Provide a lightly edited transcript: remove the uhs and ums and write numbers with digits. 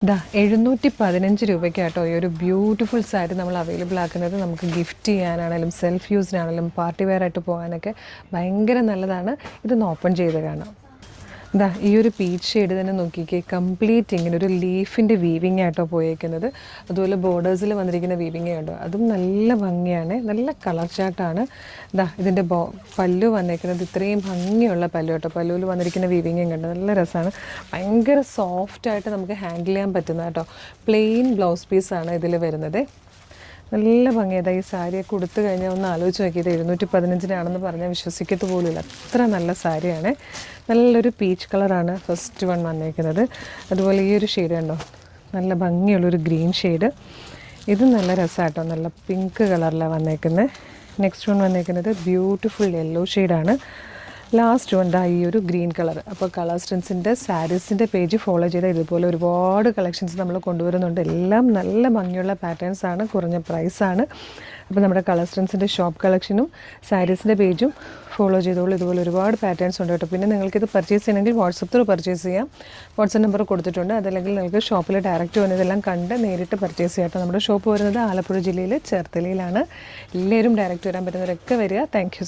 ദാ 715 രൂപയ്ക്കാട്ടോ ഈ ഒരു ബ്യൂട്ടിഫുൾ സാരി നമ്മൾ അവൈലബിൾ ആക്കുന്നത്. നമുക്ക് ഗിഫ്റ്റ് ചെയ്യാനാണെങ്കിലും സെൽഫ് യൂസിനാണെങ്കിലും പാർട്ടി വെയർ ആയിട്ട് പോകാനൊക്കെ ഭയങ്കര നല്ലതാണ്. ഇതൊന്ന് ഓപ്പൺ ചെയ്ത് കാണാം. ദാ ഈ ഒരു പീച്ച് ഷെയ്ഡ് തന്നെ നോക്കിക്കേ, കംപ്ലീറ്റ് ഇങ്ങനെ ഒരു ലീഫിൻ്റെ വീവിങ് ആയിട്ടോ പോയേക്കുന്നത്. അതുപോലെ ബോർഡേഴ്സിൽ വന്നിരിക്കുന്ന വീവിങ് ഉണ്ടോ, അതും നല്ല ഭംഗിയാണ്, നല്ല കളർ ചാർട്ടാണ്. ദാ ഇതിൻ്റെ പല്ലു വന്നേക്കുന്നത് ഇത്രയും ഭംഗിയുള്ള പല്ലു കേട്ടോ. പല്ലുവിൽ വന്നിരിക്കുന്ന വീവിങ്ങും കണ്ടോ, നല്ല രസമാണ്. ഭയങ്കര സോഫ്റ്റായിട്ട് നമുക്ക് ഹാൻഡിൽ ചെയ്യാൻ പറ്റുന്ന കേട്ടോ. പ്ലെയിൻ ബ്ലൗസ് പീസാണ് ഇതിൽ വരുന്നത്. നല്ല ഭംഗിയാണ്. ഈ സാരിയൊക്കെ കൊടുത്തു കഴിഞ്ഞാൽ ഒന്ന് ആലോചിച്ച് നോക്കിയത് 715 പറഞ്ഞാൽ വിശ്വസിക്കത്ത് പോലുമില്ല, അത്ര നല്ല സാരിയാണ്. നല്ലൊരു പീച്ച് കളറാണ് ഫസ്റ്റ് വൺ വന്നേക്കുന്നത്. അതുപോലെ ഈ ഒരു ഷെയ്ഡ് കണ്ടോ, നല്ല ഭംഗിയുള്ളൊരു ഗ്രീൻ ഷെയ്ഡ്. ഇത് നല്ല രസമാട്ടോ, നല്ല പിങ്ക് കളറിലാണ് വന്നേക്കുന്നത്. നെക്സ്റ്റ് വൺ വന്നേക്കുന്നത് ബ്യൂട്ടിഫുൾ യെല്ലോ ഷെയ്ഡാണ്. ലാസ്റ്റ് വൺ ഈ ഒരു ഗ്രീൻ കളർ. അപ്പോൾ കളർ സ്ട്രെൻസിൻ്റെ സാരീസിൻ്റെ പേജ് ഫോളോ ചെയ്താൽ ഇതുപോലെ ഒരുപാട് കളക്ഷൻസ് നമ്മൾ കൊണ്ടുവരുന്നുണ്ട്. എല്ലാം നല്ല ഭംഗിയുള്ള പാറ്റേൺസാണ്, കുറഞ്ഞ പ്രൈസാണ്. അപ്പോൾ നമ്മുടെ കളർ സ്ട്രെൻസിൻ്റെ ഷോപ്പ് കളക്ഷനും സാരീസിൻ്റെ പേജും ഫോളോ ചെയ്തോളൂ. ഇതുപോലെ ഒരുപാട് പാറ്റേൺസ് ഉണ്ട് കേട്ടോ. പിന്നെ നിങ്ങൾക്കിത് പർച്ചേസ് ചെയ്യണമെങ്കിൽ വാട്സപ്പ് ത്രൂ പർച്ചേസ് ചെയ്യാം. വാട്സപ്പ് നമ്പർ കൊടുത്തിട്ടുണ്ട്. അതല്ലെങ്കിൽ നിങ്ങൾക്ക് ഷോപ്പിൽ ഡയറക്റ്റ് വന്നതെല്ലാം കണ്ട് നേരിട്ട് പർച്ചേസ് ചെയ്യാം കേട്ടോ. നമ്മുടെ ഷോപ്പ് വരുന്നത് ആലപ്പുഴ ജില്ലയിൽ ചേർത്തലയിലാണ്. എല്ലാവരും ഡയറക്റ്റ് വരാൻ പറ്റുന്നവരൊക്കെ വരിക. Thank you so much.